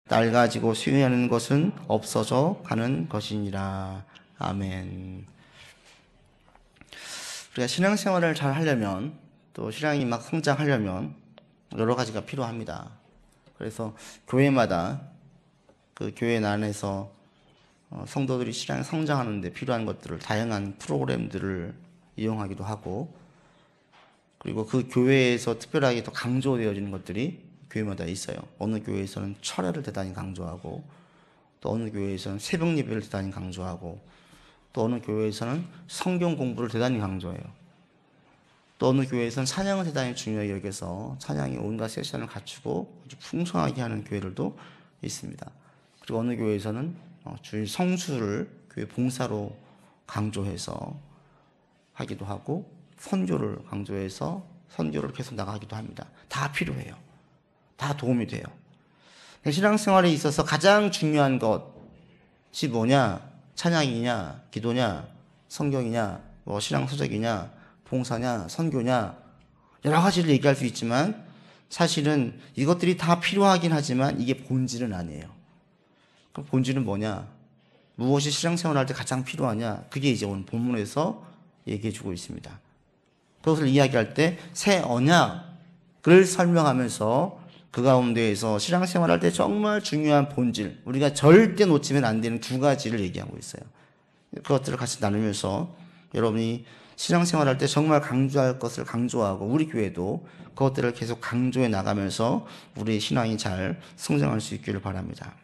낡아지고 수용하는 것은 없어져 가는 것이니라. 아멘. 우리가 신앙생활을 잘 하려면, 또 신앙이 막 성장하려면 여러 가지가 필요합니다. 그래서 교회마다 그 교회 안에서 성도들이 신앙 성장하는 데 필요한 것들을, 다양한 프로그램들을 이용하기도 하고, 그리고 그 교회에서 특별하게 더 강조되어지는 것들이 교회마다 있어요. 어느 교회에서는 철야를 대단히 강조하고, 또 어느 교회에서는 새벽 예배를 대단히 강조하고, 또 어느 교회에서는 성경 공부를 대단히 강조해요. 또 어느 교회에서는 찬양을 대단히 중요하게 여겨서 찬양이 온갖 세션을 갖추고 아주 풍성하게 하는 교회들도 있습니다. 그리고 어느 교회에서는 주일 성수를 교회 봉사로 강조해서 하기도 하고, 선교를 강조해서 선교를 계속 나가기도 합니다. 다 필요해요. 다 도움이 돼요. 신앙생활에 있어서 가장 중요한 것이 뭐냐? 찬양이냐, 기도냐, 성경이냐, 신앙서적이냐, 봉사냐, 선교냐, 여러 가지를 얘기할 수 있지만 사실은 이것들이 다 필요하긴 하지만 이게 본질은 아니에요. 그럼 본질은 뭐냐? 무엇이 신앙생활할 때 가장 필요하냐? 그게 이제 오늘 본문에서 얘기해주고 있습니다. 그것을 이야기할 때 새 언약을 설명하면서 그 가운데에서 신앙생활할 때 정말 중요한 본질, 우리가 절대 놓치면 안 되는 두 가지를 얘기하고 있어요. 그것들을 같이 나누면서 여러분이 신앙생활할 때 정말 강조할 것을 강조하고, 우리 교회도 그것들을 계속 강조해 나가면서 우리의 신앙이 잘 성장할 수 있기를 바랍니다.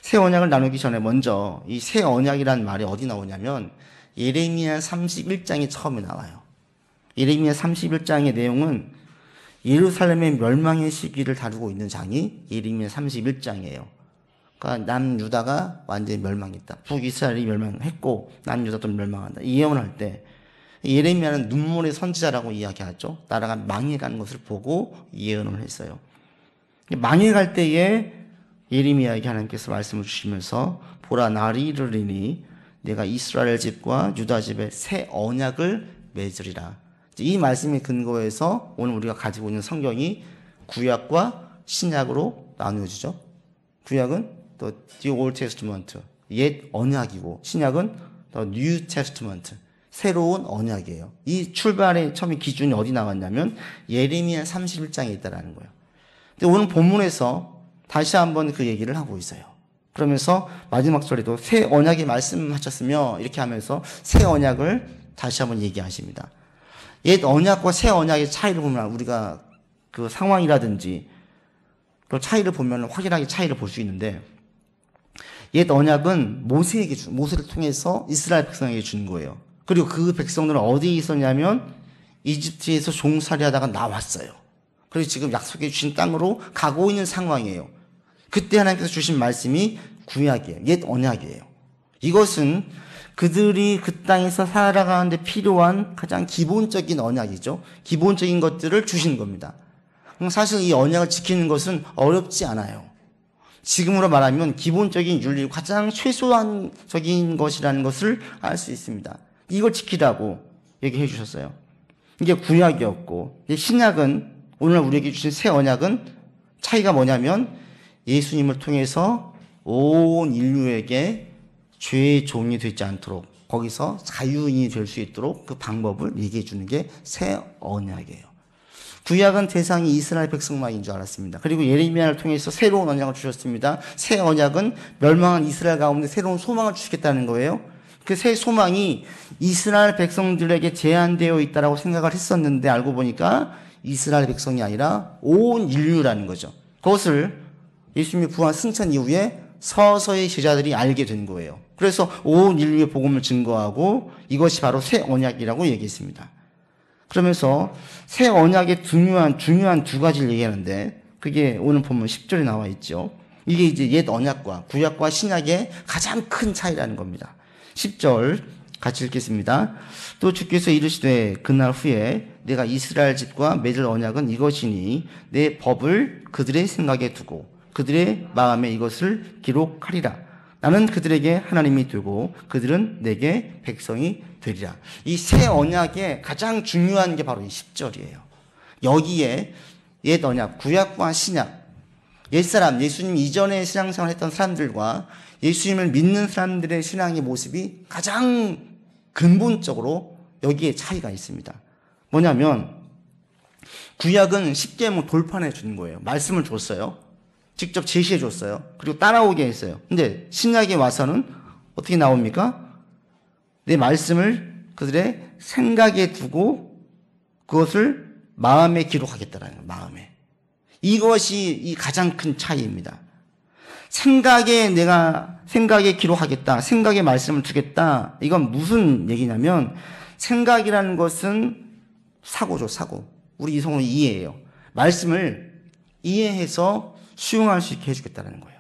새 언약을 나누기 전에 먼저 이 새 언약이라는 말이 어디 나오냐면 예레미야 31장이 처음에 나와요. 예레미야 31장의 내용은 예루살렘의 멸망의 시기를 다루고 있는 장이 예레미야 31장이에요. 그러니까 남유다가 완전히 멸망했다. 북이스라엘이 멸망했고 남유다도 멸망한다. 이 예언할 때 예레미야는 눈물의 선지자라고 이야기하죠. 나라가 망해가는 것을 보고 예언을 했어요. 망해갈 때에 예레미야에게 하나님께서 말씀을 주시면서 보라, 날이 이르리니 내가 이스라엘 집과 유다 집에 새 언약을 맺으리라. 이 말씀의 근거에서 오늘 우리가 가지고 있는 성경이 구약과 신약으로 나누어지죠. 구약은 the Old Testament, 옛 언약이고, 신약은 the New Testament, 새로운 언약이에요. 이 출발의 처음에 기준이 어디 나왔냐면 예레미야 31장에 있다라는 거예요. 근데 오늘 본문에서 다시 한번 그 얘기를 하고 있어요. 그러면서 마지막 절에도 새 언약의 말씀하셨으며 이렇게 하면서 새 언약을 다시 한번 얘기하십니다. 옛 언약과 새 언약의 차이를 보면 우리가 그 상황이라든지 그 차이를 보면 확실하게 차이를 볼 수 있는데, 옛 언약은 모세를 통해서 이스라엘 백성에게 준 거예요. 그리고 그 백성들은 어디에 있었냐면 이집트에서 종살이하다가 나왔어요. 그리고 지금 약속해 주신 땅으로 가고 있는 상황이에요. 그때 하나님께서 주신 말씀이 구약이에요. 옛 언약이에요. 이것은 그들이 그 땅에서 살아가는데 필요한 가장 기본적인 언약이죠. 기본적인 것들을 주신 겁니다. 사실 이 언약을 지키는 것은 어렵지 않아요. 지금으로 말하면 기본적인 윤리, 가장 최소한적인 것이라는 것을 알 수 있습니다. 이걸 지키라고 얘기해 주셨어요. 이게 구약이었고, 신약은, 오늘 우리에게 주신 새 언약은 차이가 뭐냐면 예수님을 통해서 온 인류에게 죄의 종이 되지 않도록, 거기서 자유인이 될 수 있도록 그 방법을 얘기해 주는 게 새 언약이에요. 구약은 대상이 이스라엘 백성만인 줄 알았습니다. 그리고 예레미야를 통해서 새로운 언약을 주셨습니다. 새 언약은 멸망한 이스라엘 가운데 새로운 소망을 주시겠다는 거예요. 그 새 소망이 이스라엘 백성들에게 제한되어 있다라고 생각을 했었는데 알고 보니까 이스라엘 백성이 아니라 온 인류라는 거죠. 그것을 예수님의 부활 승천 이후에 서서히 제자들이 알게 된 거예요. 그래서 온 인류의 복음을 증거하고 이것이 바로 새 언약이라고 얘기했습니다. 그러면서 새 언약의 중요한 두 가지를 얘기하는데, 그게 오늘 보면 10절에 나와 있죠. 이게 이제 옛 언약과 구약과 신약의 가장 큰 차이라는 겁니다. 10절 같이 읽겠습니다. 또 주께서 이르시되 그날 후에 내가 이스라엘 집과 맺을 언약은 이것이니 내 법을 그들의 생각에 두고 그들의 마음에 이것을 기록하리라. 나는 그들에게 하나님이 되고 그들은 내게 백성이 되리라. 이 새 언약의 가장 중요한 게 바로 이 10절이에요. 여기에 옛 언약, 구약과 신약, 옛사람, 예수님 이전에 신앙생활 했던 사람들과 예수님을 믿는 사람들의 신앙의 모습이 가장 근본적으로 여기에 차이가 있습니다. 뭐냐면 구약은 쉽게 돌판해 주는 거예요. 말씀을 줬어요. 직접 제시해 줬어요. 그리고 따라오게 했어요. 근데 신약에 와서는 어떻게 나옵니까? 내 말씀을 그들의 생각에 두고 그것을 마음에 기록하겠다라는 거예요. 마음에. 이것이 이 가장 큰 차이입니다. 생각에 기록하겠다. 생각에 말씀을 두겠다. 이건 무슨 얘기냐면 생각이라는 것은 사고죠, 사고. 우리 이성으로 이해해요. 말씀을 이해해서 수용할 수 있게 해주겠다는 거예요.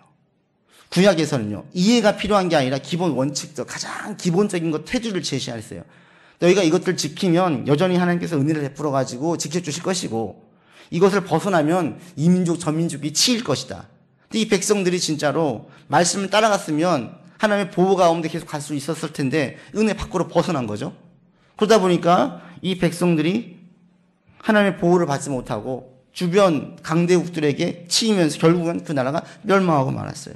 구약에서는요, 이해가 필요한 게 아니라 기본 원칙적, 가장 기본적인 것, 태주를 제시했어요. 너희가 이것들 지키면 여전히 하나님께서 은혜를 베풀어가지고 지켜주실 것이고, 이것을 벗어나면 이 민족, 저 민족이 치일 것이다. 근데 이 백성들이 진짜로 말씀을 따라갔으면 하나님의 보호 가운데 계속 갈 수 있었을 텐데, 은혜 밖으로 벗어난 거죠. 그러다 보니까 이 백성들이 하나님의 보호를 받지 못하고 주변 강대국들에게 치이면서 결국은 그 나라가 멸망하고 말았어요.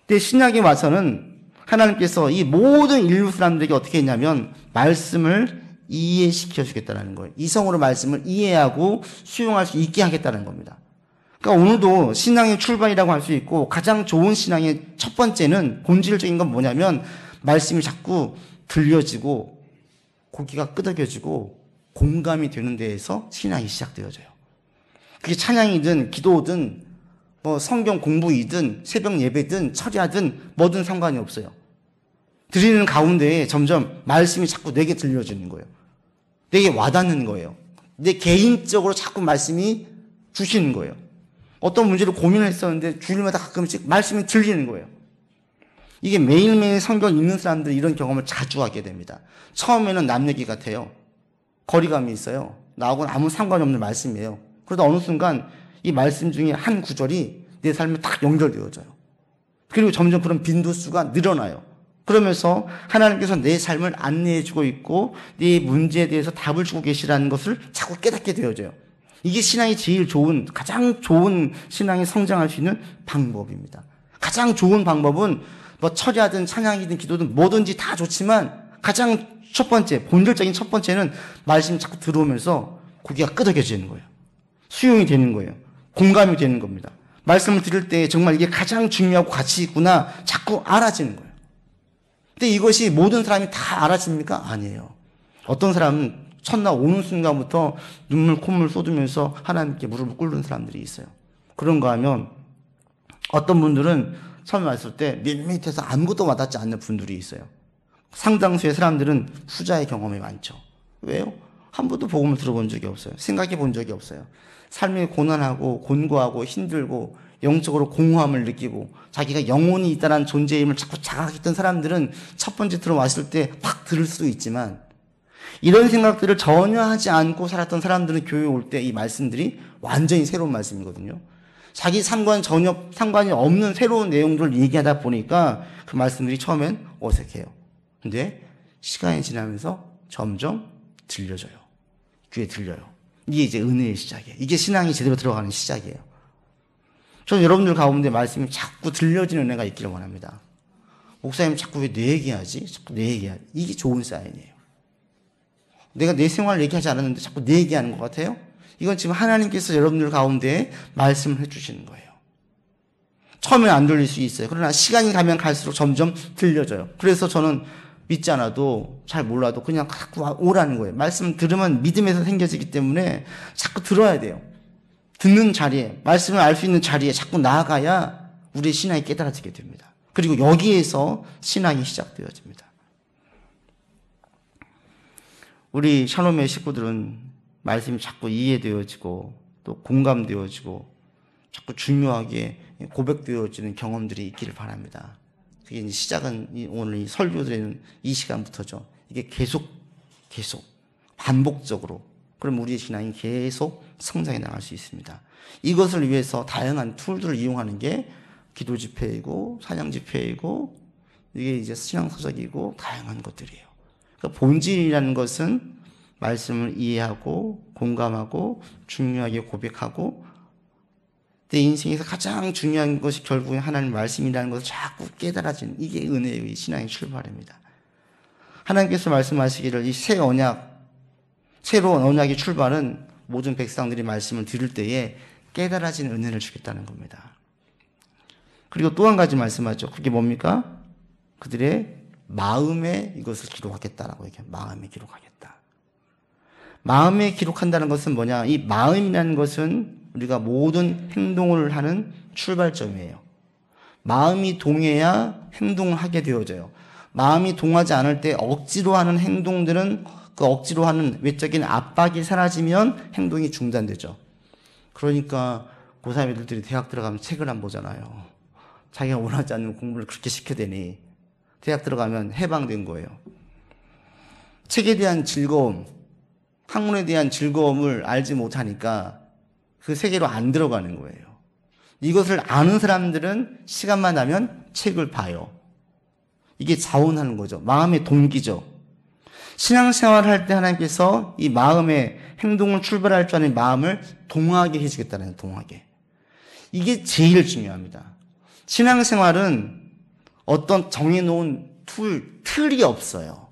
근데 신약에 와서는 하나님께서 이 모든 인류 사람들에게 어떻게 했냐면 말씀을 이해시켜 주겠다는 거예요. 이성으로 말씀을 이해하고 수용할 수 있게 하겠다는 겁니다. 그러니까 오늘도 신앙의 출발이라고 할 수 있고 가장 좋은 신앙의 첫 번째는 본질적인 건 뭐냐면 말씀이 자꾸 들려지고 고기가 끄덕여지고 공감이 되는 데에서 신앙이 시작되어져요. 그게 찬양이든 기도든 성경 공부이든 새벽 예배든 철야든 뭐든 상관이 없어요. 드리는 가운데에 점점 말씀이 자꾸 내게 들려지는 거예요. 내게 와닿는 거예요. 내 개인적으로 자꾸 말씀이 주시는 거예요. 어떤 문제를 고민을 했었는데 주일마다 가끔씩 말씀이 들리는 거예요. 이게 매일매일 성경 읽는 사람들이 이런 경험을 자주 하게 됩니다. 처음에는 남 얘기 같아요. 거리감이 있어요. 나하고는 아무 상관이 없는 말씀이에요. 그러다 어느 순간 이 말씀 중에 한 구절이 내 삶에 딱 연결되어져요. 그리고 점점 그런 빈도수가 늘어나요. 그러면서 하나님께서 내 삶을 안내해주고 있고 내 문제에 대해서 답을 주고 계시라는 것을 자꾸 깨닫게 되어져요. 이게 신앙이 제일 좋은, 가장 좋은 신앙이 성장할 수 있는 방법입니다. 가장 좋은 방법은 철야든 찬양이든 기도든 뭐든지 다 좋지만 가장 첫 번째, 본질적인 첫 번째는 말씀이 자꾸 들어오면서 고기가 끄덕여지는 거예요. 수용이 되는 거예요. 공감이 되는 겁니다. 말씀을 들을 때 정말 이게 가장 중요하고 가치 있구나 자꾸 알아지는 거예요. 근데 이것이 모든 사람이 다 알아집니까? 아니에요. 어떤 사람은 첫날 오는 순간부터 눈물 콧물 쏟으면서 하나님께 무릎을 꿇는 사람들이 있어요. 그런가 하면 어떤 분들은 처음에 왔을 때 밋밋해서 아무것도 와닿지 않는 분들이 있어요. 상당수의 사람들은 후자의 경험이 많죠. 왜요? 한 번도 복음을 들어본 적이 없어요. 생각해 본 적이 없어요. 삶이 고난하고 곤고하고 힘들고 영적으로 공허함을 느끼고 자기가 영혼이 있다는 존재임을 자꾸 자각했던 사람들은 첫 번째 들어왔을 때 확 들을 수도 있지만 이런 생각들을 전혀 하지 않고 살았던 사람들은 교회에 올 때 이 말씀들이 완전히 새로운 말씀이거든요. 자기 삶과는 전혀 상관이 없는 새로운 내용들을 얘기하다 보니까 그 말씀들이 처음엔 어색해요. 근데 시간이 지나면서 점점 들려져요. 귀에 들려요. 이게 이제 은혜의 시작이에요. 이게 신앙이 제대로 들어가는 시작이에요. 저는 여러분들 가운데 말씀이 자꾸 들려지는 은혜가 있기를 원합니다. 목사님 자꾸 왜 내 얘기하지? 자꾸 내 얘기하지? 이게 좋은 사인이에요. 내가 내 생활을 얘기하지 않았는데 자꾸 내 얘기하는 것 같아요? 이건 지금 하나님께서 여러분들 가운데 말씀을 해주시는 거예요. 처음엔 안 들릴 수 있어요. 그러나 시간이 가면 갈수록 점점 들려져요. 그래서 저는 믿지 않아도 잘 몰라도 그냥 자꾸 오라는 거예요. 말씀 들으면 믿음에서 생겨지기 때문에 자꾸 들어야 돼요. 듣는 자리에, 말씀을 알 수 있는 자리에 자꾸 나아가야 우리의 신앙이 깨달아지게 됩니다. 그리고 여기에서 신앙이 시작되어집니다. 우리 샬롬의 식구들은 말씀이 자꾸 이해되어지고 또 공감되어지고 자꾸 중요하게 고백되어지는 경험들이 있기를 바랍니다. 그게 이제 시작은 오늘 이 설교드리는 이 시간부터죠. 이게 계속 반복적으로 그럼 우리의 신앙이 계속 성장해 나갈 수 있습니다. 이것을 위해서 다양한 툴들을 이용하는 게 기도 집회이고 찬양 집회이고 이게 이제 신앙 서적이고 다양한 것들이에요. 그러니까 본질이라는 것은 말씀을 이해하고 공감하고 중요하게 고백하고 내 인생에서 가장 중요한 것이 결국엔 하나님 말씀이라는 것을 자꾸 깨달아지는, 이게 은혜의 신앙의 출발입니다. 하나님께서 말씀하시기를 이 새 언약, 새로운 언약의 출발은 모든 백성들이 말씀을 들을 때에 깨달아지는 은혜를 주겠다는 겁니다. 그리고 또 한 가지 말씀하죠. 그게 뭡니까? 그들의 마음에 이것을 기록하겠다라고 얘기해요. 마음에 기록하겠다. 마음에 기록한다는 것은 뭐냐? 이 마음이라는 것은 우리가 모든 행동을 하는 출발점이에요. 마음이 동해야 행동을 하게 되어져요. 마음이 동하지 않을 때 억지로 하는 행동들은 그 억지로 하는 외적인 압박이 사라지면 행동이 중단되죠. 그러니까 고3 애들이 대학 들어가면 책을 안 보잖아요. 자기가 원하지 않는 공부를 그렇게 시켜대니 대학 들어가면 해방된 거예요. 책에 대한 즐거움, 학문에 대한 즐거움을 알지 못하니까 그 세계로 안 들어가는 거예요. 이것을 아는 사람들은 시간만 나면 책을 봐요. 이게 자원하는 거죠. 마음의 동기죠. 신앙생활을 할 때 하나님께서 이 마음의 행동을 출발할 줄 아는 마음을 동하게 해주겠다는 거예요. 동하게. 이게 제일 중요합니다. 신앙생활은 어떤 정해놓은 틀이 없어요.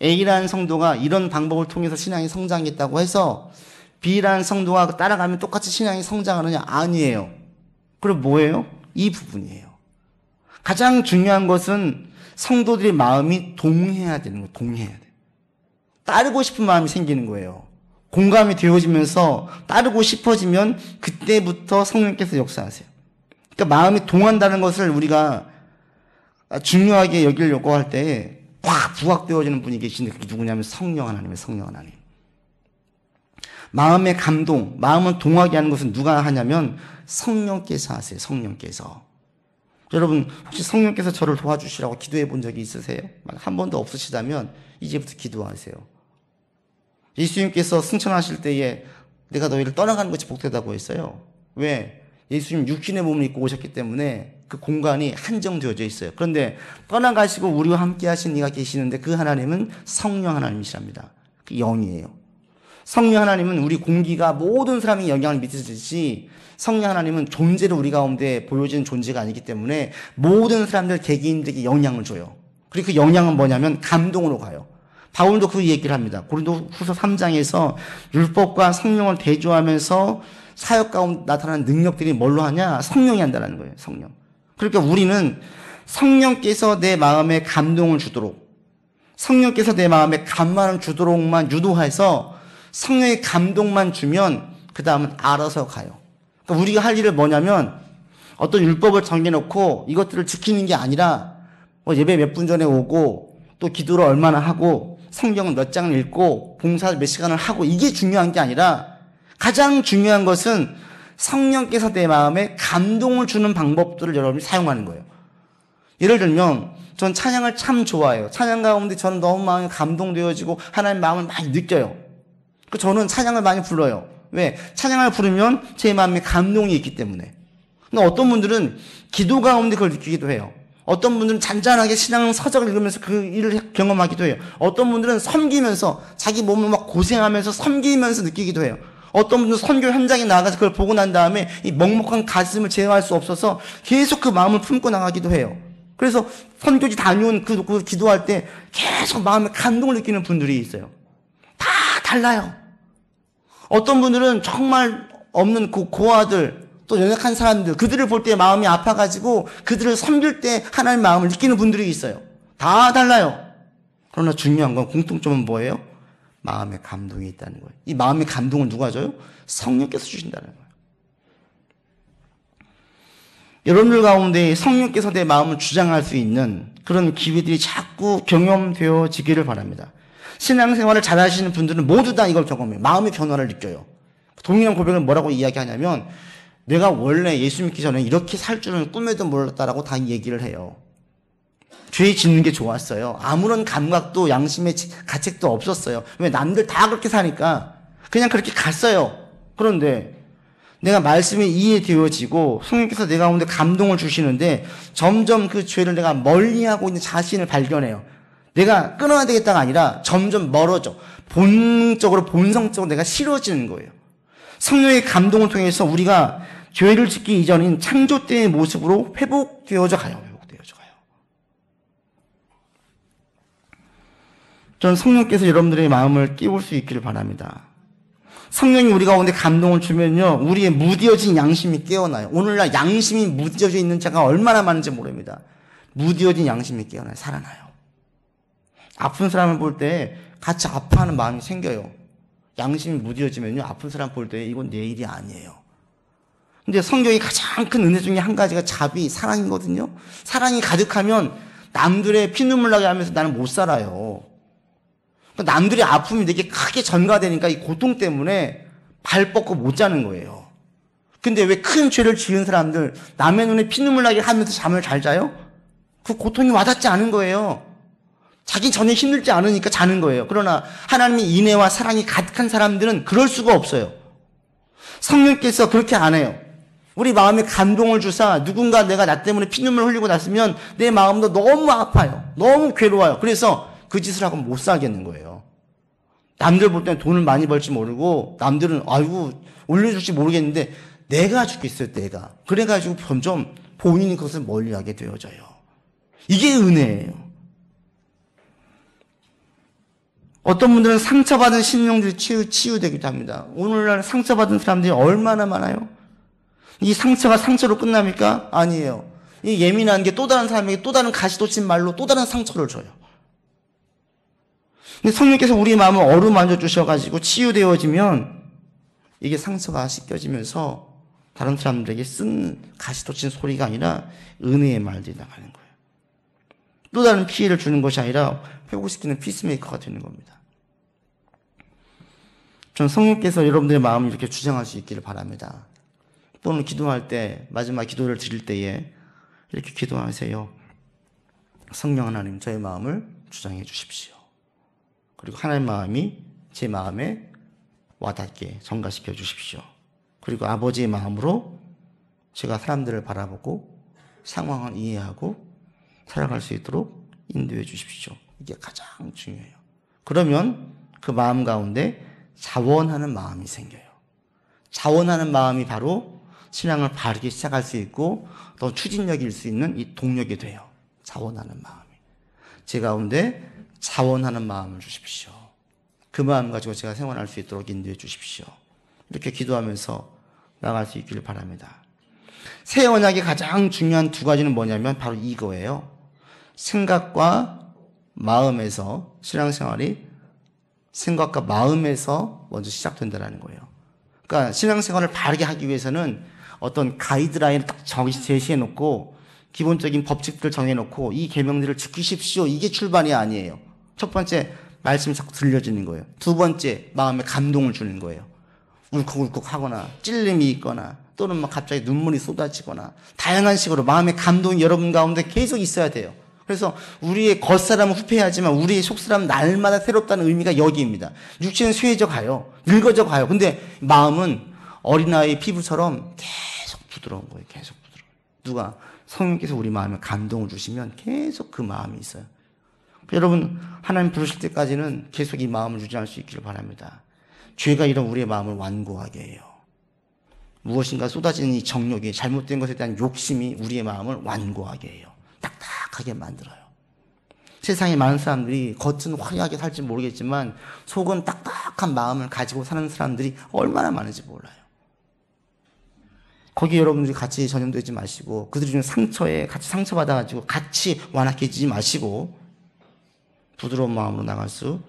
A라는 성도가 이런 방법을 통해서 신앙이 성장했다고 해서 B라는 성도가 따라가면 똑같이 신앙이 성장하느냐? 아니에요. 그럼 뭐예요? 이 부분이에요. 가장 중요한 것은 성도들의 마음이 동해야 되는 거예요. 동해야 돼요. 따르고 싶은 마음이 생기는 거예요. 공감이 되어지면서 따르고 싶어지면 그때부터 성령께서 역사하세요. 그러니까 마음이 동한다는 것을 우리가 중요하게 여기려고 할 때 확 부각되어지는 분이 계신데 그게 누구냐면 성령 하나님이에요. 성령 하나님. 마음의 감동, 마음을 동하게 하는 것은 누가 하냐면 성령께서 하세요. 성령께서. 여러분 혹시 성령께서 저를 도와주시라고 기도해 본 적이 있으세요? 한 번도 없으시다면 이제부터 기도하세요. 예수님께서 승천하실 때에 내가 너희를 떠나가는 것이 복되다고 했어요. 왜? 예수님 육신의 몸을 입고 오셨기 때문에 그 공간이 한정되어져 있어요. 그런데 떠나가시고 우리와 함께 하신 이가 계시는데 그 하나님은 성령 하나님이시랍니다. 그 영이에요. 성령 하나님은 우리 공기가 모든 사람이 영향을 미치듯이 성령 하나님은 존재로 우리 가운데 보여지는 존재가 아니기 때문에 모든 사람들 개개인들에게 영향을 줘요. 그리고 그 영향은 뭐냐면 감동으로 가요. 바울도 그 얘기를 합니다. 고린도후서 3장에서 율법과 성령을 대조하면서 사역 가운데 나타나는 능력들이 뭘로 하냐? 성령이 한다는 거예요. 성령. 그러니까 우리는 성령께서 내 마음에 감동을 주도록, 성령께서 내 마음에 감만을 주도록만 유도해서 성령의 감동만 주면 그 다음은 알아서 가요. 그러니까 우리가 할 일은 뭐냐면 어떤 율법을 정해놓고 이것들을 지키는 게 아니라 예배 몇 분 전에 오고 또 기도를 얼마나 하고 성경을 몇 장을 읽고 봉사를 몇 시간을 하고 이게 중요한 게 아니라 가장 중요한 것은 성령께서 내 마음에 감동을 주는 방법들을 여러분이 사용하는 거예요. 예를 들면 전 찬양을 참 좋아해요. 찬양 가운데 저는 너무 마음이 감동되어지고 하나님 마음을 많이 느껴요. 저는 찬양을 많이 불러요. 왜? 찬양을 부르면 제 마음에 감동이 있기 때문에. 근데 어떤 분들은 기도 가운데 그걸 느끼기도 해요. 어떤 분들은 잔잔하게 신앙 서적을 읽으면서 그 일을 경험하기도 해요. 어떤 분들은 섬기면서 자기 몸을 막 고생하면서 섬기면서 느끼기도 해요. 어떤 분들은 선교 현장에 나가서 그걸 보고 난 다음에 이 먹먹한 가슴을 제어할 수 없어서 계속 그 마음을 품고 나가기도 해요. 그래서 선교지 다녀온 그 기도할 때 계속 마음에 감동을 느끼는 분들이 있어요. 다 달라요. 어떤 분들은 정말 없는 고아들, 또 연약한 사람들, 그들을 볼 때 마음이 아파가지고 그들을 섬길 때 하나님의 마음을 느끼는 분들이 있어요. 다 달라요. 그러나 중요한 건 공통점은 뭐예요? 마음의 감동이 있다는 거예요. 이 마음의 감동을 누가 줘요? 성령께서 주신다는 거예요. 여러분들 가운데 성령께서 내 마음을 주장할 수 있는 그런 기회들이 자꾸 경험되어지기를 바랍니다. 신앙생활을 잘 하시는 분들은 모두 다 이걸 경험해요. 마음의 변화를 느껴요. 동일한 고백을 뭐라고 이야기하냐면 내가 원래 예수 믿기 전에 이렇게 살 줄은 꿈에도 몰랐다라고 다 얘기를 해요. 죄 짓는 게 좋았어요. 아무런 감각도 양심의 가책도 없었어요. 왜? 남들 다 그렇게 사니까 그냥 그렇게 갔어요. 그런데 내가 말씀이 이해되어지고 성령께서 내 가운데 감동을 주시는데 점점 그 죄를 내가 멀리하고 있는 자신을 발견해요. 내가 끊어야 되겠다가 아니라 점점 멀어져. 본능적으로 본성적으로 내가 싫어지는 거예요. 성령의 감동을 통해서 우리가 교회를 짓기 이전인 창조 때의 모습으로 회복되어져 가요. 저는 성령께서 여러분들의 마음을 깨울 수 있기를 바랍니다. 성령이 우리 가운데 감동을 주면요, 우리의 무뎌진 양심이 깨어나요. 오늘날 양심이 무뎌져 있는 자가 얼마나 많은지 모릅니다. 무뎌진 양심이 깨어나요. 살아나요. 아픈 사람을 볼 때 같이 아파하는 마음이 생겨요. 양심이 무뎌지면요, 아픈 사람 볼 때 이건 내 일이 아니에요. 근데 성경이 가장 큰 은혜 중에 한 가지가 자비, 사랑이거든요. 사랑이 가득하면 남들의 피눈물 나게 하면서 나는 못 살아요. 남들의 아픔이 되게 크게 전가되니까 이 고통 때문에 발 뻗고 못 자는 거예요. 근데 왜 큰 죄를 지은 사람들 남의 눈에 피눈물 나게 하면서 잠을 잘 자요? 그 고통이 와닿지 않은 거예요. 자기 전혀 힘들지 않으니까 자는 거예요. 그러나 하나님의 인애와 사랑이 가득한 사람들은 그럴 수가 없어요. 성령께서 그렇게 안 해요. 우리 마음에 감동을 주사 누군가 내가 나 때문에 피눈물 흘리고 났으면 내 마음도 너무 아파요. 너무 괴로워요. 그래서 그 짓을 하고 못 살겠는 거예요. 남들 볼 때는 돈을 많이 벌지 모르고 남들은 아이고 올려줄지 모르겠는데 내가 죽겠어요. 내가. 그래가지고 점점 본인이 그것을 멀리하게 되어져요. 이게 은혜예요. 어떤 분들은 상처받은 심령들이 치유되기도 합니다. 오늘날 상처받은 사람들이 얼마나 많아요? 이 상처가 상처로 끝납니까? 아니에요. 이 예민한 게 또 다른 사람에게 또 다른 가시돋친 말로 또 다른 상처를 줘요. 근데 성령께서 우리의 마음을 어루만져 주셔가지고 치유되어지면 이게 상처가 씻겨지면서 다른 사람들에게 쓴 가시돋친 소리가 아니라 은혜의 말들이 나가는 거예요. 또 다른 피해를 주는 것이 아니라 회복시키는 피스메이커가 되는 겁니다. 전 성령께서 여러분들의 마음을 이렇게 주장할 수 있기를 바랍니다. 또는 기도할 때, 마지막 기도를 드릴 때에 이렇게 기도하세요. 성령 하나님, 저의 마음을 주장해 주십시오. 그리고 하나님의 마음이 제 마음에 와닿게 전가시켜 주십시오. 그리고 아버지의 마음으로 제가 사람들을 바라보고 상황을 이해하고 살아갈 수 있도록 인도해 주십시오. 이게 가장 중요해요. 그러면 그 마음 가운데 자원하는 마음이 생겨요. 자원하는 마음이 바로 신앙을 바르게 시작할 수 있고 더 추진력일 수 있는 이 동력이 돼요. 자원하는 마음이. 제 가운데 자원하는 마음을 주십시오. 그 마음 가지고 제가 생활할 수 있도록 인도해 주십시오. 이렇게 기도하면서 나갈 수 있기를 바랍니다. 새 언약의 가장 중요한 두 가지는 뭐냐면 바로 이거예요. 생각과 마음에서 신앙생활이 생각과 마음에서 먼저 시작된다는 거예요. 그러니까 신앙생활을 바르게 하기 위해서는 어떤 가이드라인을 딱 제시해 놓고 기본적인 법칙들을 정해놓고 이 계명들을 지키십시오. 이게 출발이 아니에요. 첫 번째, 말씀이 자꾸 들려지는 거예요. 두 번째, 마음에 감동을 주는 거예요. 울컥울컥 하거나 찔림이 있거나 또는 막 갑자기 눈물이 쏟아지거나 다양한 식으로 마음의 감동이 여러분 가운데 계속 있어야 돼요. 그래서 우리의 겉사람은 후패하지만 우리의 속사람은 날마다 새롭다는 의미가 여기입니다. 육체는 쇠해져 가요. 늙어져 가요. 근데 마음은 어린아이 피부처럼 계속 부드러운 거예요. 계속 부드러워요. 누가? 성령께서 우리 마음에 감동을 주시면 계속 그 마음이 있어요. 여러분, 하나님 부르실 때까지는 계속 이 마음을 유지할 수 있기를 바랍니다. 죄가 이런 우리의 마음을 완고하게 해요. 무엇인가 쏟아지는 이 정욕이, 잘못된 것에 대한 욕심이 우리의 마음을 완고하게 해요. 딱딱하게 만들어요. 세상에 많은 사람들이 겉은 화려하게 살지 모르겠지만 속은 딱딱한 마음을 가지고 사는 사람들이 얼마나 많은지 몰라요. 거기 여러분들이 같이 전염되지 마시고 그들이 주는 상처에 같이 상처받아가지고 같이 완악해지지 마시고 부드러운 마음으로 나갈 수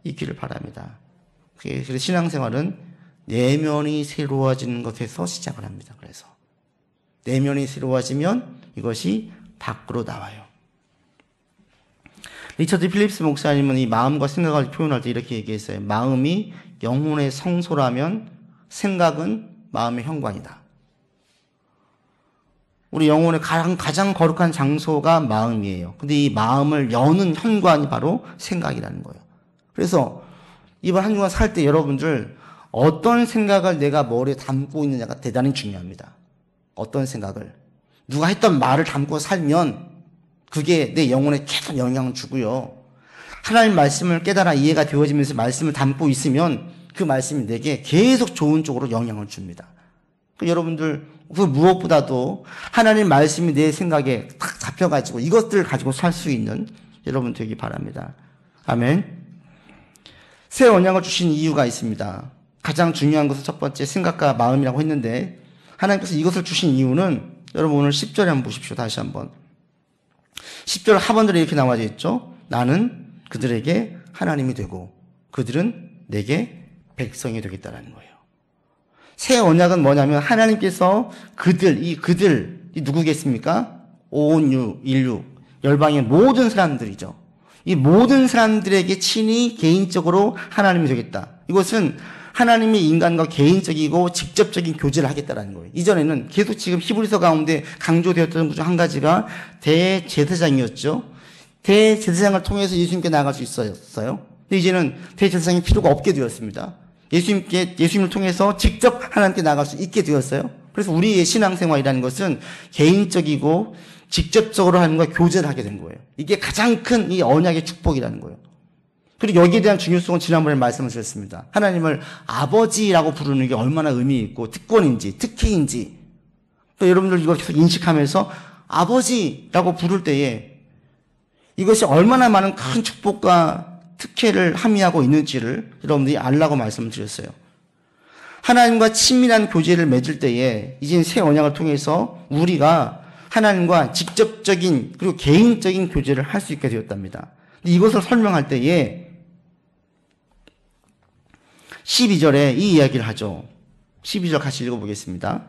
있기를 바랍니다. 그래서 신앙생활은 내면이 새로워지는 것에서 시작을 합니다. 그래서 내면이 새로워지면 이것이 밖으로 나와요. 리처드 필립스 목사님은 이 마음과 생각을 표현할 때 이렇게 얘기했어요. 마음이 영혼의 성소라면 생각은 마음의 현관이다. 우리 영혼의 가장 거룩한 장소가 마음이에요. 근데 이 마음을 여는 현관이 바로 생각이라는 거예요. 그래서 이번 한 주간 살 때 여러분들 어떤 생각을 내가 머리에 담고 있느냐가 대단히 중요합니다. 어떤 생각을. 누가 했던 말을 담고 살면 그게 내 영혼에 계속 영향을 주고요. 하나님 말씀을 깨달아 이해가 되어지면서 말씀을 담고 있으면 그 말씀이 내게 계속 좋은 쪽으로 영향을 줍니다. 여러분들 그 무엇보다도 하나님 말씀이 내 생각에 딱 잡혀가지고 이것들을 가지고 살 수 있는 여러분 되기 바랍니다. 아멘. 새 언약을 주신 이유가 있습니다. 가장 중요한 것은 첫 번째 생각과 마음이라고 했는데 하나님께서 이것을 주신 이유는 여러분 오늘 10절에 한번 보십시오. 다시 한번. 10절 하반절에 이렇게 나와져 있죠. 나는 그들에게 하나님이 되고 그들은 내게 백성이 되겠다라는 거예요. 새 언약은 뭐냐면 하나님께서 그들이 누구겠습니까? 온 인류, 열방의 모든 사람들이죠. 이 모든 사람들에게 친히 개인적으로 하나님이 되겠다. 이것은 하나님이 인간과 개인적이고 직접적인 교제를 하겠다라는 거예요. 이전에는 계속 지금 히브리서 가운데 강조되었던 것 중 한 가지가 대제사장이었죠. 대제사장을 통해서 예수님께 나아갈 수 있었어요. 근데 이제는 대제사장이 필요가 없게 되었습니다. 예수님을 통해서 직접 하나님께 나아갈 수 있게 되었어요. 그래서 우리의 신앙생활이라는 것은 개인적이고 직접적으로 하나님과 교제를 하게 된 거예요. 이게 가장 큰 이 언약의 축복이라는 거예요. 그리고 여기에 대한 중요성은 지난번에 말씀을 드렸습니다. 하나님을 아버지라고 부르는 게 얼마나 의미 있고 특권인지 특혜인지 또 여러분들 이걸 계속 인식하면서 아버지라고 부를 때에 이것이 얼마나 많은 큰 축복과 특혜를 함의하고 있는지를 여러분들이 알라고 말씀을 드렸어요. 하나님과 친밀한 교제를 맺을 때에 이제 새 언약을 통해서 우리가 하나님과 직접적인 그리고 개인적인 교제를 할 수 있게 되었답니다. 이것을 설명할 때에 12절에 이 이야기를 하죠. 12절 같이 읽어보겠습니다.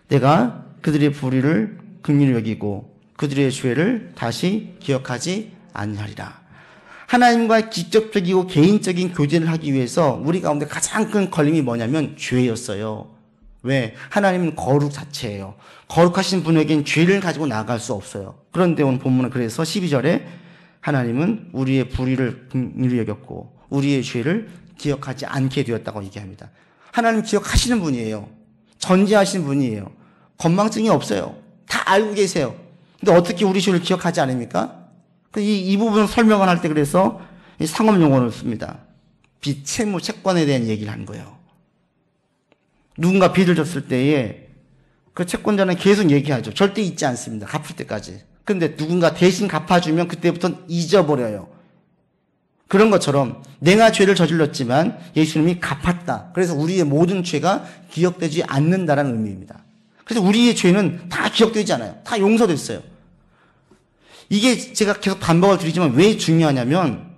내가 그들의 불의를 긍휼히 여기고 그들의 죄를 다시 기억하지 아니하리라. 하나님과 직접적이고 개인적인 교제를 하기 위해서 우리 가운데 가장 큰 걸림이 뭐냐면 죄였어요. 왜? 하나님은 거룩 자체예요. 거룩하신 분에겐 죄를 가지고 나아갈 수 없어요. 그런데 오늘 본문은 그래서 12절에 하나님은 우리의 불의를 긍휼히 여겼고 우리의 죄를 기억하지 않게 되었다고 얘기합니다. 하나님 기억하시는 분이에요. 전지하신 분이에요. 건망증이 없어요. 다 알고 계세요. 근데 어떻게 우리 죄를 기억하지 않습니까? 이 부분을 설명을 할 때 그래서 상업 용어를 씁니다. 빚, 채무, 채권에 대한 얘기를 하는 거예요. 누군가 빚을 졌을 때에 그 채권자는 계속 얘기하죠. 절대 잊지 않습니다. 갚을 때까지. 근데 누군가 대신 갚아주면 그때부터는 잊어버려요. 그런 것처럼 내가 죄를 저질렀지만 예수님이 갚았다. 그래서 우리의 모든 죄가 기억되지 않는다는 의미입니다. 그래서 우리의 죄는 다 기억되지 않아요. 다 용서됐어요. 이게 제가 계속 반복을 드리지만 왜 중요하냐면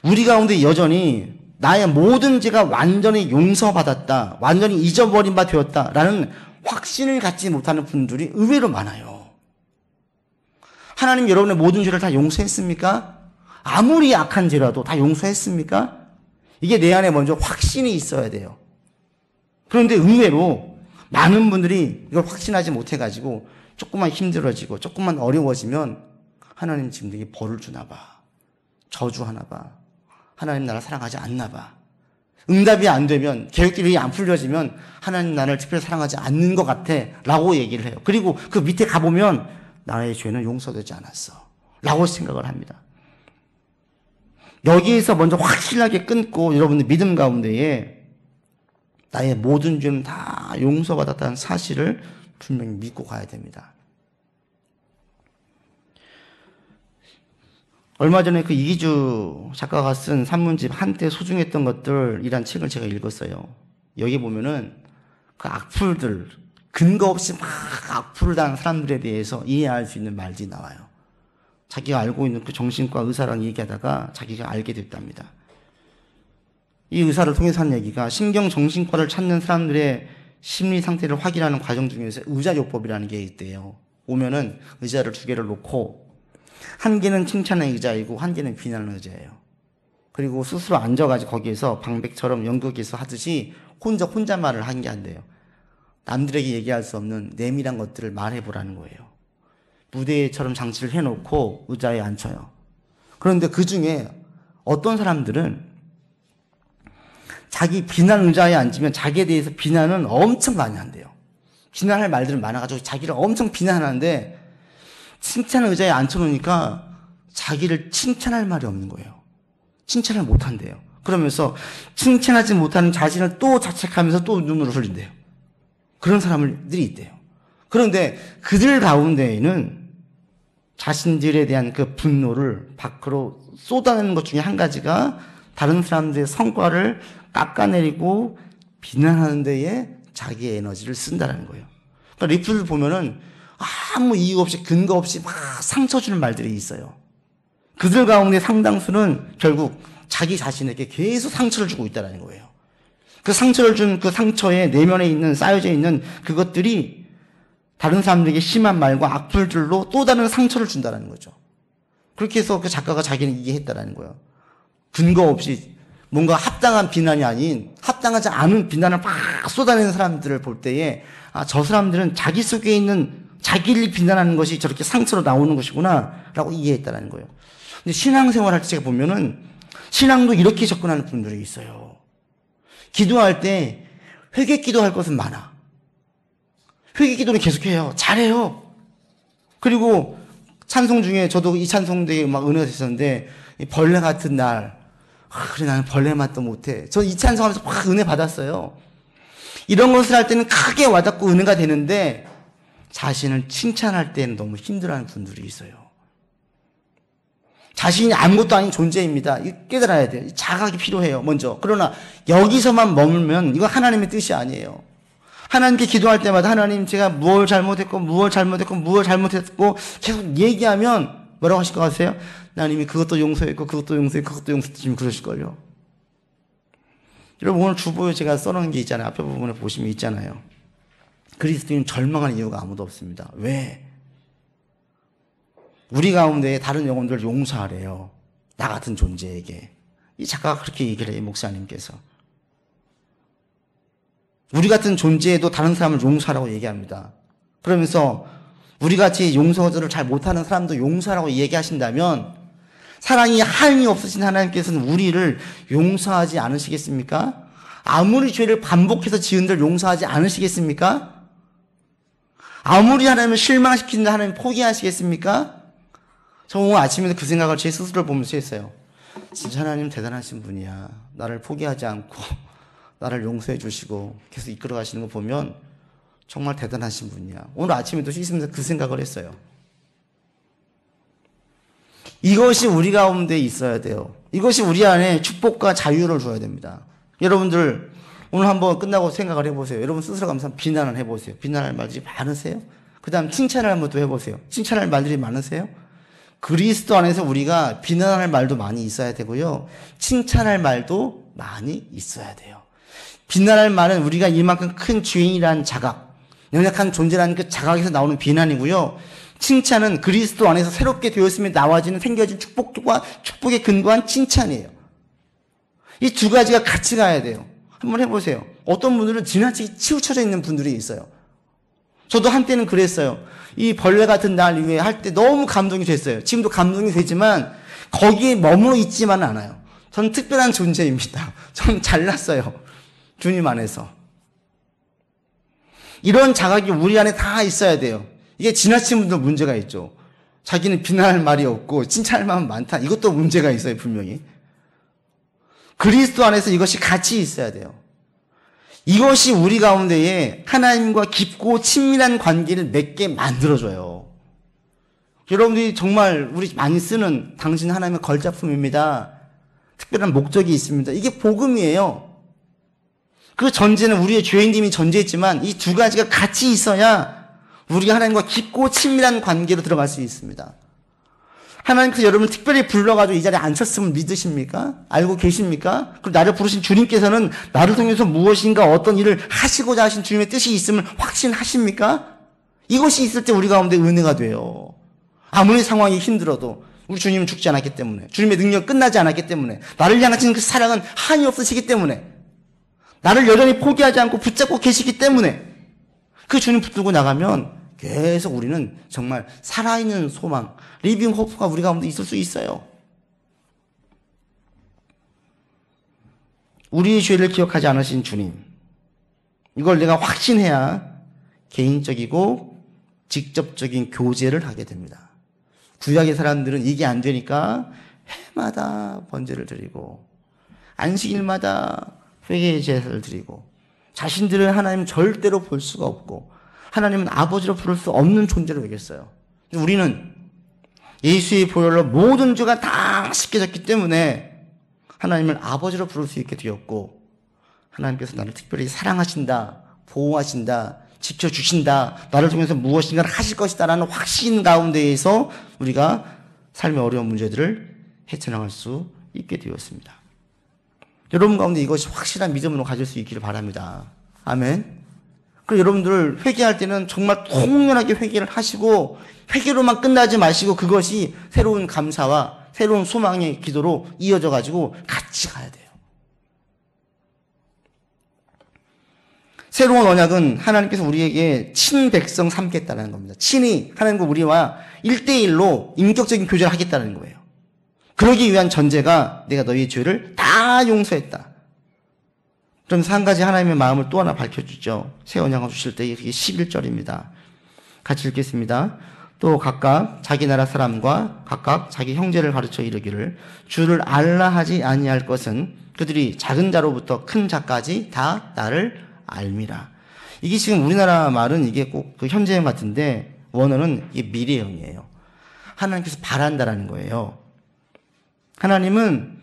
우리 가운데 여전히 나의 모든 죄가 완전히 용서받았다. 완전히 잊어버린 바 되었다라는 확신을 갖지 못하는 분들이 의외로 많아요. 하나님 여러분의 모든 죄를 다 용서했습니까? 아무리 악한 죄라도 다 용서했습니까? 이게 내 안에 먼저 확신이 있어야 돼요. 그런데 의외로 많은 분들이 이걸 확신하지 못해가지고 조금만 힘들어지고 조금만 어려워지면 하나님 지금 되게 벌을 주나 봐. 저주하나 봐. 하나님 나를 사랑하지 않나 봐. 응답이 안 되면 계획들이 안 풀려지면 하나님 나를 특별히 사랑하지 않는 것 같아 라고 얘기를 해요. 그리고 그 밑에 가보면 나의 죄는 용서되지 않았어 라고 생각을 합니다. 여기에서 먼저 확실하게 끊고 여러분들 믿음 가운데에 나의 모든 죄는 다 용서받았다는 사실을 분명히 믿고 가야 됩니다. 얼마 전에 그 이기주 작가가 쓴 산문집 한때 소중했던 것들이란 책을 제가 읽었어요. 여기 보면은 그 악플들, 근거 없이 막 악플을 당한 사람들에 대해서 이해할 수 있는 말들이 나와요. 자기가 알고 있는 그 정신과 의사랑 얘기하다가 자기가 알게 됐답니다. 이 의사를 통해서 한 얘기가 신경정신과를 찾는 사람들의 심리 상태를 확인하는 과정 중에서 의자요법이라는 게 있대요. 오면은 의자를 두 개를 놓고 한 개는 칭찬의 의자이고 한 개는 비난의 의자예요. 그리고 스스로 앉아가지고 거기에서 방백처럼 연극에서 하듯이 혼잣말을 한 게 한대요. 남들에게 얘기할 수 없는 내밀한 것들을 말해보라는 거예요. 무대처럼 장치를 해놓고 의자에 앉혀요. 그런데 그 중에 어떤 사람들은 자기 비난 의자에 앉으면 자기에 대해서 비난은 엄청 많이 한대요. 비난할 말들은 많아가지고 자기를 엄청 비난하는데 칭찬 의자에 앉혀놓으니까 자기를 칭찬할 말이 없는 거예요. 칭찬을 못한대요. 그러면서 칭찬하지 못하는 자신을 또 자책하면서 또 눈물을 흘린대요. 그런 사람들이 있대요. 그런데 그들 가운데에는 자신들에 대한 그 분노를 밖으로 쏟아내는 것 중에 한 가지가 다른 사람들의 성과를 깎아내리고 비난하는 데에 자기의 에너지를 쓴다는 거예요. 그러니까 리플을 보면은 아무 이유 없이 근거 없이 막 상처 주는 말들이 있어요. 그들 가운데 상당수는 결국 자기 자신에게 계속 상처를 주고 있다는 거예요. 그 상처를 준 그 상처의 내면에 있는 쌓여져 있는 그것들이 다른 사람들에게 심한 말과 악플들로 또 다른 상처를 준다는 거죠. 그렇게 해서 그 작가가 자기는 이해했다는 거예요. 근거 없이 뭔가 합당한 비난이 아닌 합당하지 않은 비난을 막 쏟아내는 사람들을 볼 때에 저 사람들은 자기 속에 있는 자기를 비난하는 것이 저렇게 상처로 나오는 것이구나 라고 이해했다는 거예요. 근데 신앙생활 할 때 제가 보면은 신앙도 이렇게 접근하는 분들이 있어요. 기도할 때 회개 기도할 것은 많아. 회개 기도는 계속해요. 잘해요. 그리고 찬송 중에 저도 이 찬송 되게 막 은혜가 됐었는데 벌레 같은 날 그래 나는 벌레 맛도 못해. 저는 이 찬송하면서 막 은혜 받았어요. 이런 것을 할 때는 크게 와닿고 은혜가 되는데 자신을 칭찬할 때는 너무 힘들어하는 분들이 있어요. 자신이 아무것도 아닌 존재입니다. 이거 깨달아야 돼요. 자각이 필요해요. 먼저. 그러나 여기서만 머물면 이건 하나님의 뜻이 아니에요. 하나님께 기도할 때마다 하나님 제가 무엇을 잘못했고 계속 얘기하면 뭐라고 하실 것 같으세요? 하나님이 그것도 용서했고 그것도 용서했고 지금 그러실걸요. 여러분 오늘 주보에 제가 써놓은 게 있잖아요. 앞에 부분에 보시면 있잖아요. 그리스도인 절망하는 이유가 아무도 없습니다. 왜? 우리 가운데 다른 영혼들을 용서하래요. 나 같은 존재에게. 이 작가가 그렇게 얘기를 해요. 목사님께서. 우리 같은 존재에도 다른 사람을 용서하라고 얘기합니다. 그러면서 우리같이 용서를 잘 못하는 사람도 용서하라고 얘기하신다면 사랑이 한이 없으신 하나님께서는 우리를 용서하지 않으시겠습니까? 아무리 죄를 반복해서 지은들 용서하지 않으시겠습니까? 아무리 하나님을 실망시키는데 하나님 포기하시겠습니까? 저 오늘 아침에 그 생각을 제 스스로를 보면서 했어요. 진짜 하나님 대단하신 분이야. 나를 포기하지 않고 나를 용서해 주시고 계속 이끌어 가시는 거 보면 정말 대단하신 분이야. 오늘 아침에도 씻으면서 그 생각을 했어요. 이것이 우리 가운데 있어야 돼요. 이것이 우리 안에 축복과 자유를 줘야 됩니다. 여러분들 오늘 한번 끝나고 생각을 해보세요. 여러분 스스로 감사한 비난을 해보세요. 비난할 말들이 많으세요? 그 다음 칭찬할 말도 해보세요. 칭찬할 말들이 많으세요? 그리스도 안에서 우리가 비난할 말도 많이 있어야 되고요. 칭찬할 말도 많이 있어야 돼요. 비난할 말은 우리가 이만큼 큰 죄인이라는 자각, 연약한 존재라는 그 자각에서 나오는 비난이고요. 칭찬은 그리스도 안에서 새롭게 되었으면 나와지는 생겨진 축복에 근거한 칭찬이에요. 이 두 가지가 같이 가야 돼요. 한번 해보세요. 어떤 분들은 지나치게 치우쳐져 있는 분들이 있어요. 저도 한때는 그랬어요. 이 벌레 같은 날 위에 할 때 너무 감동이 됐어요. 지금도 감동이 되지만 거기에 머물러 있지만은 않아요. 저는 특별한 존재입니다. 저는 잘났어요. 주님 안에서. 이런 자각이 우리 안에 다 있어야 돼요. 이게 지나친 분도 문제가 있죠. 자기는 비난할 말이 없고 칭찬할 말은 많다. 이것도 문제가 있어요. 분명히. 그리스도 안에서 이것이 같이 있어야 돼요. 이것이 우리 가운데에 하나님과 깊고 친밀한 관계를 맺게 만들어줘요. 여러분들이 정말 우리 많이 쓰는 당신 하나님의 걸작품입니다. 특별한 목적이 있습니다. 이게 복음이에요. 그 전제는 우리의 죄인됨이 전제했지만 이 두 가지가 같이 있어야 우리가 하나님과 깊고 친밀한 관계로 들어갈 수 있습니다. 하나님께서 여러분을 특별히 불러가지고 이 자리에 앉혔음을 믿으십니까? 알고 계십니까? 그리고 나를 부르신 주님께서는 나를 통해서 무엇인가 어떤 일을 하시고자 하신 주님의 뜻이 있음을 확신하십니까? 이것이 있을 때 우리 가운데 은혜가 돼요. 아무리 상황이 힘들어도 우리 주님은 죽지 않았기 때문에, 주님의 능력 끝나지 않았기 때문에, 나를 향하신 그 사랑은 한이 없으시기 때문에, 나를 여전히 포기하지 않고 붙잡고 계시기 때문에 그 주님 붙들고 나가면 계속 우리는 정말 살아있는 소망, 리빙 호프가 우리 가운데 있을 수 있어요. 우리의 죄를 기억하지 않으신 주님, 이걸 내가 확신해야 개인적이고 직접적인 교제를 하게 됩니다. 구약의 사람들은 이게 안 되니까 해마다 번제를 드리고 안식일마다 회개의 제사를 드리고 자신들은 하나님 절대로 볼 수가 없고 하나님은 아버지로 부를 수 없는 존재로 여겼어요. 우리는 예수의 보혈로 모든 죄가 다 씻겨졌기 때문에 하나님을 아버지로 부를 수 있게 되었고 하나님께서 나를 특별히 사랑하신다, 보호하신다, 지켜주신다, 나를 통해서 무엇인가를 하실 것이다라는 확신 가운데에서 우리가 삶의 어려운 문제들을 헤쳐나갈 수 있게 되었습니다. 여러분 가운데 이것이 확실한 믿음으로 가질 수 있기를 바랍니다. 아멘. 그리고 여러분들 회개할 때는 정말 통렬하게 회개를 하시고 회개로만 끝나지 마시고 그것이 새로운 감사와 새로운 소망의 기도로 이어져 가지고 같이 가야 돼요. 새로운 언약은 하나님께서 우리에게 친백성 삼겠다는 겁니다. 친히 하나님과 우리와 1대1로 인격적인 교제를 하겠다는 거예요. 그러기 위한 전제가 내가 너희의 죄를 다 용서했다. 그러면서 한 가지 하나님의 마음을 또 하나 밝혀주죠. 새 언약을 주실 때 그게 11절입니다. 같이 읽겠습니다. 또 각각 자기 나라 사람과 각각 자기 형제를 가르쳐 이르기를 주를 알라 하지 아니할 것은 그들이 작은 자로부터 큰 자까지 다 나를 알미라. 이게 지금 우리나라 말은 이게 꼭 그 현재형 같은데 원어는 이게 미래형이에요. 하나님께서 바란다라는 거예요. 하나님은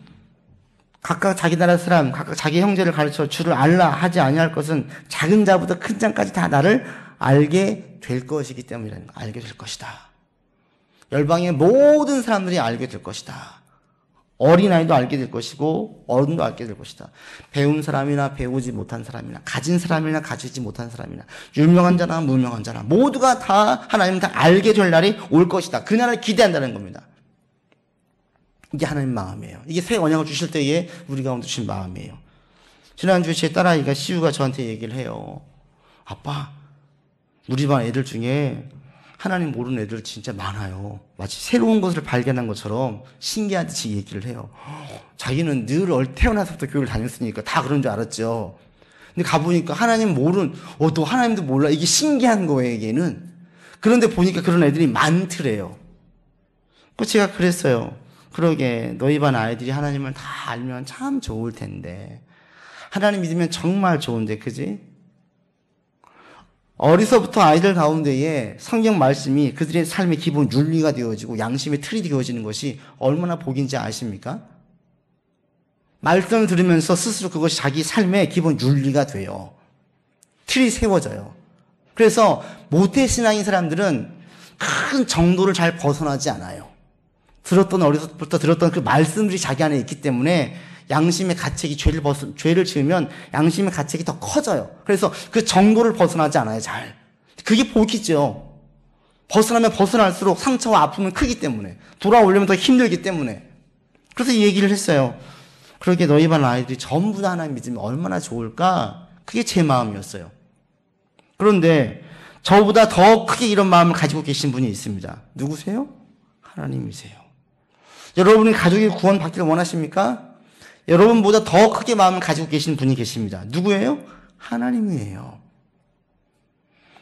각각 자기 나라 사람, 각각 자기 형제를 가르쳐 주를 알라 하지 아니할 것은 작은 자부터 큰 자까지 다 나를 알게 될 것이기 때문이라는 거. 알게 될 것이다. 열방의 모든 사람들이 알게 될 것이다. 어린아이도 알게 될 것이고 어른도 알게 될 것이다. 배운 사람이나 배우지 못한 사람이나 가진 사람이나 가지지 못한 사람이나 유명한 자나 무명한 자나 모두가 다 하나님 다 알게 될 날이 올 것이다. 그 날을 기대한다는 겁니다. 이게 하나님 마음이에요. 이게 새 언약을 주실 때에 우리 가운데 주신 마음이에요. 지난주에 제 딸아이가 시우가 저한테 얘기를 해요. 아빠, 우리 반 애들 중에 하나님 모르는 애들 진짜 많아요. 마치 새로운 것을 발견한 것처럼 신기하듯이 얘기를 해요. 자기는 늘 태어나서부터 교회를 다녔으니까 다 그런 줄 알았죠. 근데 가보니까 하나님 모르는, 또 하나님도 몰라. 이게 신기한 거예요, 얘는. 그런데 보니까 그런 애들이 많더래요. 제가 그랬어요. 그러게, 너희 반 아이들이 하나님을 다 알면 참 좋을 텐데. 하나님 믿으면 정말 좋은데, 그지? 어리서부터 아이들 가운데에 성경 말씀이 그들의 삶의 기본 윤리가 되어지고 양심의 틀이 되어지는 것이 얼마나 복인지 아십니까? 말씀을 들으면서 스스로 그것이 자기 삶의 기본 윤리가 돼요. 틀이 세워져요. 그래서 모태신앙인 사람들은 큰 정도를 잘 벗어나지 않아요. 어려서부터 들었던 그 말씀들이 자기 안에 있기 때문에 양심의 가책이 죄를 지으면 양심의 가책이 더 커져요. 그래서 그 정도를 벗어나지 않아요, 잘. 그게 복이죠. 벗어나면 벗어날수록 상처와 아픔은 크기 때문에, 돌아오려면 더 힘들기 때문에. 그래서 이 얘기를 했어요. 그러게 너희 반 아이들이 전부 다 하나님 믿으면 얼마나 좋을까? 그게 제 마음이었어요. 그런데 저보다 더 크게 이런 마음을 가지고 계신 분이 있습니다. 누구세요? 하나님이세요. 여러분이 가족이 구원받기를 원하십니까? 여러분보다 더 크게 마음을 가지고 계신 분이 계십니다. 누구예요? 하나님이에요.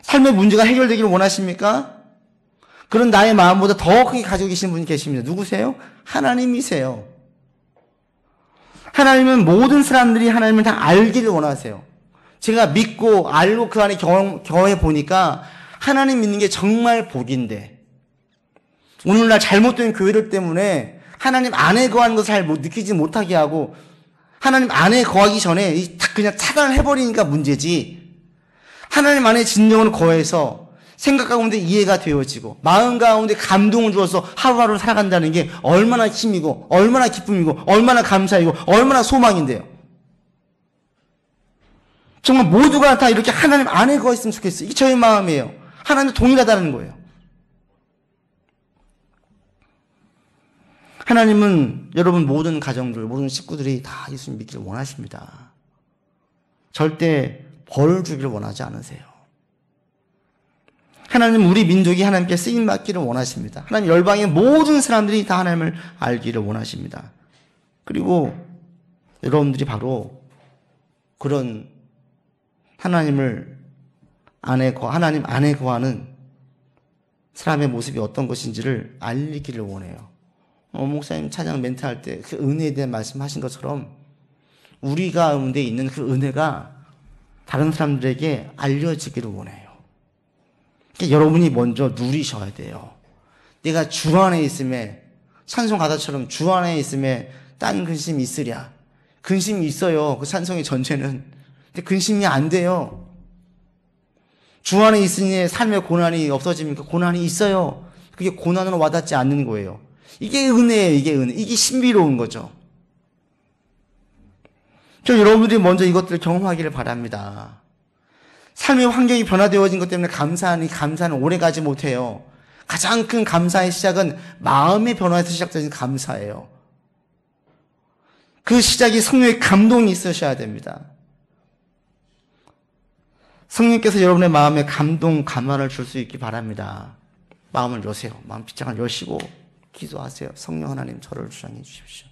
삶의 문제가 해결되기를 원하십니까? 그런 나의 마음보다 더 크게 가지고 계신 분이 계십니다. 누구세요? 하나님이세요. 하나님은 모든 사람들이 하나님을 다 알기를 원하세요. 제가 믿고 알고 그 안에 경험해 보니까 하나님 믿는 게 정말 복인데 오늘날 잘못된 교회들 때문에 하나님 안에 거하는 것을 잘 느끼지 못하게 하고 하나님 안에 거하기 전에 그냥 차단을 해버리니까 문제지. 하나님 안에 진정으로 거해서 생각 가운데 이해가 되어지고 마음 가운데 감동을 주어서 하루하루 살아간다는 게 얼마나 힘이고 얼마나 기쁨이고 얼마나 감사이고 얼마나 소망인데요. 정말 모두가 다 이렇게 하나님 안에 거했으면 좋겠어요. 이게 저의 마음이에요. 하나님도 동일하다는 거예요. 하나님은 여러분 모든 가정들, 모든 식구들이 다 예수님 믿기를 원하십니다. 절대 벌을 주기를 원하지 않으세요. 하나님 우리 민족이 하나님께 쓰임받기를 원하십니다. 하나님 열방의 모든 사람들이 다 하나님을 알기를 원하십니다. 그리고 여러분들이 바로 그런 하나님 안에 거하는 사람의 모습이 어떤 것인지를 알리기를 원해요. 목사님 찬양 멘트 할 때 그 은혜에 대한 말씀하신 것처럼 우리 가운데 있는 그 은혜가 다른 사람들에게 알려지기를 원해요. 그러니까 여러분이 먼저 누리셔야 돼요. 내가 주 안에 있음에, 찬송 가사처럼 주 안에 있음에 딴 근심이 있으랴. 근심이 있어요. 그 찬송의 전체는. 근데 근심이 안 돼요. 주 안에 있으니 삶의 고난이 없어집니까? 고난이 있어요. 그게 고난으로 와닿지 않는 거예요. 이게 은혜예요. 이게 은혜. 이게 신비로운 거죠. 여러분들이 먼저 이것들을 경험하기를 바랍니다. 삶의 환경이 변화되어진 것 때문에 감사는 오래가지 못해요. 가장 큰 감사의 시작은 마음의 변화에서 시작되는 감사예요. 그 시작이 성령의 감동이 있으셔야 됩니다. 성령께서 여러분의 마음에 감동, 감화를 줄 수 있기 바랍니다. 마음을 여세요. 마음 빗장을 여시고 기도하세요. 성령 하나님, 저를 주장해 주십시오.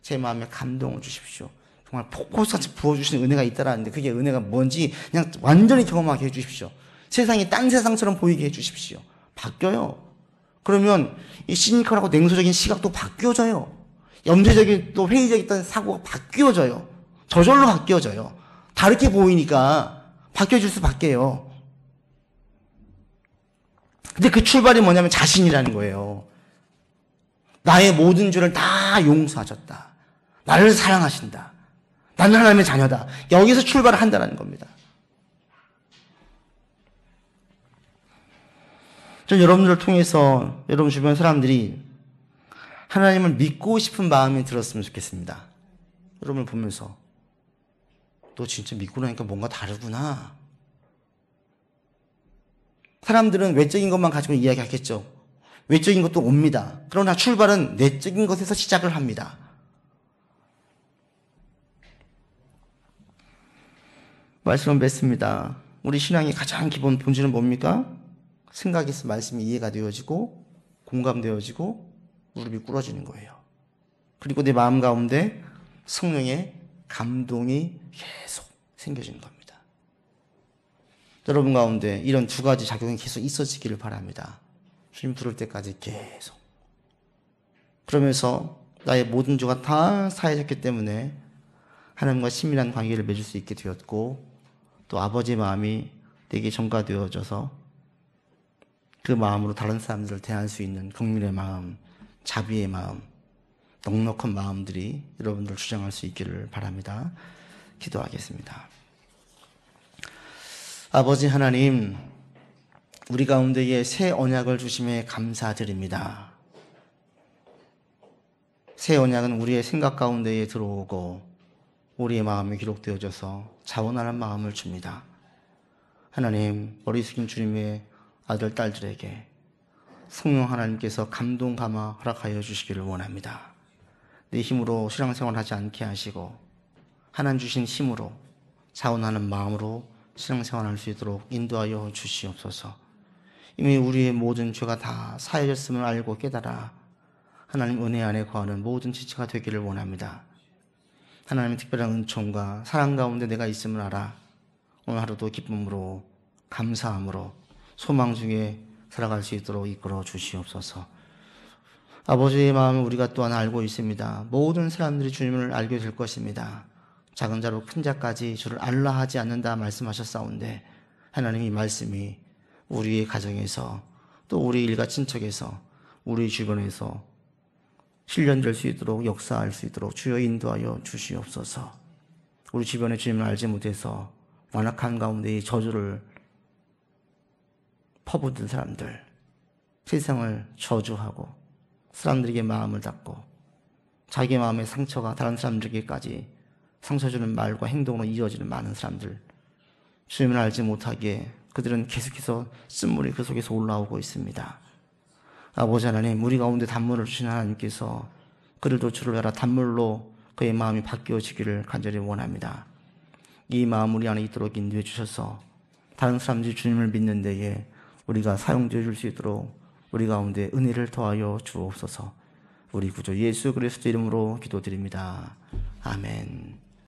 제 마음에 감동을 주십시오. 정말 폭포수같이 부어주시는 은혜가 있다라는데 그게 은혜가 뭔지 그냥 완전히 경험하게 해주십시오. 세상이 딴 세상처럼 보이게 해주십시오. 바뀌어요. 그러면 이 시니컬하고 냉소적인 시각도 바뀌어져요. 염세적인 또 회의적인 사고가 바뀌어져요. 저절로 바뀌어져요. 다르게 보이니까 바뀌어질 수밖에요. 근데 그 출발이 뭐냐면 자신이라는 거예요. 나의 모든 죄를 다 용서하셨다. 나를 사랑하신다. 나는 하나님의 자녀다. 여기서 출발을 한다는 겁니다. 전 여러분들을 통해서 여러분 주변 사람들이 하나님을 믿고 싶은 마음이 들었으면 좋겠습니다. 여러분을 보면서 너 진짜 믿고 나니까 뭔가 다르구나. 사람들은 외적인 것만 가지고 이야기하겠죠. 외적인 것도 옵니다. 그러나 출발은 내적인 것에서 시작을 합니다. 말씀을 맺습니다. 우리 신앙의 가장 기본 본질은 뭡니까? 생각에서 말씀이 이해가 되어지고 공감되어지고 무릎이 꿇어지는 거예요. 그리고 내 마음 가운데 성령의 감동이 계속 생겨지는 겁니다. 여러분 가운데 이런 두 가지 작용이 계속 있어지기를 바랍니다. 주님 부를 때까지 계속. 그러면서 나의 모든 죄가 다 사해졌기 때문에 하나님과 친밀한 관계를 맺을 수 있게 되었고 또 아버지의 마음이 내게 전가되어져서 그 마음으로 다른 사람들을 대할 수 있는 긍휼의 마음, 자비의 마음, 넉넉한 마음들이 여러분들 주장할 수 있기를 바랍니다. 기도하겠습니다. 아버지 하나님, 우리 가운데에 새 언약을 주심에 감사드립니다. 새 언약은 우리의 생각 가운데에 들어오고 우리의 마음에 기록되어져서 자원하는 마음을 줍니다. 하나님, 머리 숙인 주님의 아들, 딸들에게 성령 하나님께서 감동, 감화 허락하여 주시기를 원합니다. 내 힘으로 신앙생활 하지 않게 하시고 하나님 주신 힘으로 자원하는 마음으로 신앙생활 할 수 있도록 인도하여 주시옵소서. 이미 우리의 모든 죄가 다 사해졌음을 알고 깨달아 하나님 은혜 안에 거하는 모든 지체가 되기를 원합니다. 하나님의 특별한 은총과 사랑 가운데 내가 있음을 알아 오늘 하루도 기쁨으로 감사함으로 소망 중에 살아갈 수 있도록 이끌어 주시옵소서. 아버지의 마음을 우리가 또한 알고 있습니다. 모든 사람들이 주님을 알게 될 것입니다. 작은 자로 큰 자까지 주를 알라 하지 않는다 말씀하셨사온데 하나님의 말씀이 우리의 가정에서 또 우리 일가 친척에서 우리 주변에서 실현될 수 있도록 역사할 수 있도록 주여 인도하여 주시옵소서. 우리 주변에 주님을 알지 못해서 완악한 가운데 이 저주를 퍼붓는 사람들, 세상을 저주하고 사람들에게 마음을 닫고 자기 마음의 상처가 다른 사람들에게까지 상처 주는 말과 행동으로 이어지는 많은 사람들, 주님을 알지 못하기에 그들은 계속해서 쓴물이 그 속에서 올라오고 있습니다. 아버지 하나님, 우리 가운데 단물을 주신 하나님께서 그를 도출을 하라 단물로 그의 마음이 바뀌어지기를 간절히 원합니다. 이 마음 우리 안에 있도록 인도해 주셔서 다른 사람들이 주님을 믿는 데에 우리가 사용되어 줄 수 있도록 우리 가운데 은혜를 더하여 주옵소서. 우리 구주 예수 그리스도 이름으로 기도드립니다. 아멘.